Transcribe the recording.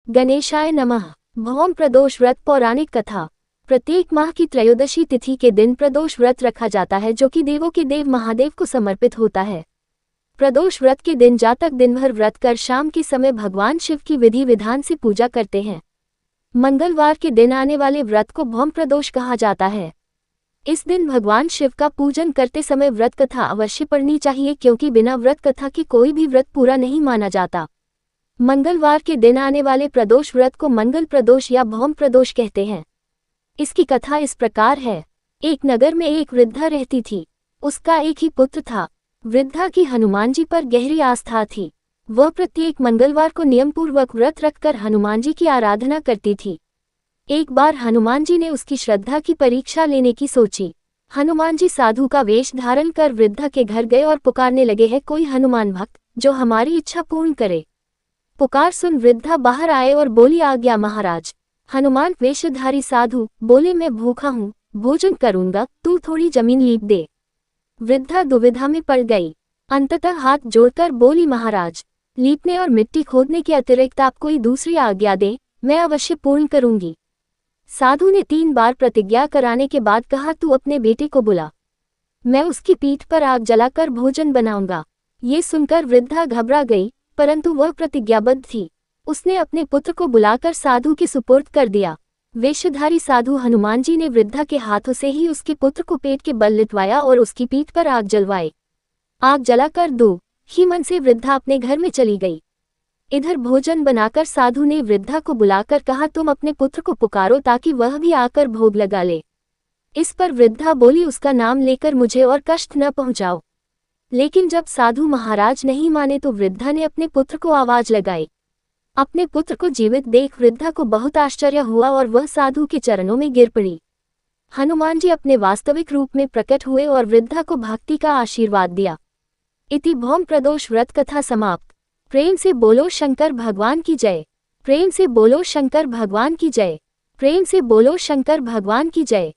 गणेशाय नमः। भौम प्रदोष व्रत पौराणिक कथा। प्रत्येक माह की त्रयोदशी तिथि के दिन प्रदोष व्रत रखा जाता है, जो कि देवों के देव महादेव को समर्पित होता है। प्रदोष व्रत के दिन जातक दिन भर व्रत कर शाम के समय भगवान शिव की विधि विधान से पूजा करते हैं। मंगलवार के दिन आने वाले व्रत को भौम प्रदोष कहा जाता है। इस दिन भगवान शिव का पूजन करते समय व्रत कथा अवश्य पढ़नी चाहिए, क्योंकि बिना व्रत कथा के कोई भी व्रत पूरा नहीं माना जाता। मंगलवार के दिन आने वाले प्रदोष व्रत को मंगल प्रदोष या भौम प्रदोष कहते हैं। इसकी कथा इस प्रकार है। एक नगर में एक वृद्धा रहती थी। उसका एक ही पुत्र था। वृद्धा की हनुमान जी पर गहरी आस्था थी। वह प्रत्येक मंगलवार को नियमपूर्वक व्रत रखकर हनुमान जी की आराधना करती थी। एक बार हनुमान जी ने उसकी श्रद्धा की परीक्षा लेने की सोची। हनुमान जी साधु का वेश धारण कर वृद्धा के घर गए और पुकारने लगे, है कोई हनुमान भक्त जो हमारी इच्छा पूर्ण करे। पुकार सुन वृद्धा बाहर आए और बोली, आज्ञा महाराज। हनुमान वेशधारी साधु बोले, मैं भूखा हूँ, भोजन करूंगा, तू थोड़ी जमीन लीप दे। वृद्धा दुविधा में पड़ गई। अंततः हाथ जोड़कर बोली, महाराज, लीपने और मिट्टी खोदने के अतिरिक्त आप कोई दूसरी आज्ञा दें, मैं अवश्य पूर्ण करूंगी। साधु ने 3 बार प्रतिज्ञा कराने के बाद कहा, तू अपने बेटे को बुला, मैं उसकी पीठ पर आग जलाकर भोजन बनाऊंगा। ये सुनकर वृद्धा घबरा गई, परंतु वह प्रतिज्ञाबद्ध थी। उसने अपने पुत्र को बुलाकर साधु के सुपुर्द कर दिया। वेशधारी साधु हनुमान जी ने वृद्धा के हाथों से ही उसके पुत्र को पेट के बल लिटवाया और उसकी पीठ पर आग जलवाई। आग जलाकर 2 ही मन से वृद्धा अपने घर में चली गई। इधर भोजन बनाकर साधु ने वृद्धा को बुलाकर कहा, तुम अपने पुत्र को पुकारो ताकि वह भी आकर भोग लगा ले। इस पर वृद्धा बोली, उसका नाम लेकर मुझे और कष्ट न पहुंचाओ। लेकिन जब साधु महाराज नहीं माने तो वृद्धा ने अपने पुत्र को आवाज लगाई। अपने पुत्र को जीवित देख वृद्धा को बहुत आश्चर्य हुआ और वह साधु के चरणों में गिर पड़ी। हनुमान जी अपने वास्तविक रूप में प्रकट हुए और वृद्धा को भक्ति का आशीर्वाद दिया। इति भौम प्रदोष व्रत कथा समाप्त। प्रेम से बोलो शंकर भगवान की जय। प्रेम से बोलो शंकर भगवान की जय। प्रेम से बोलो शंकर भगवान की जय।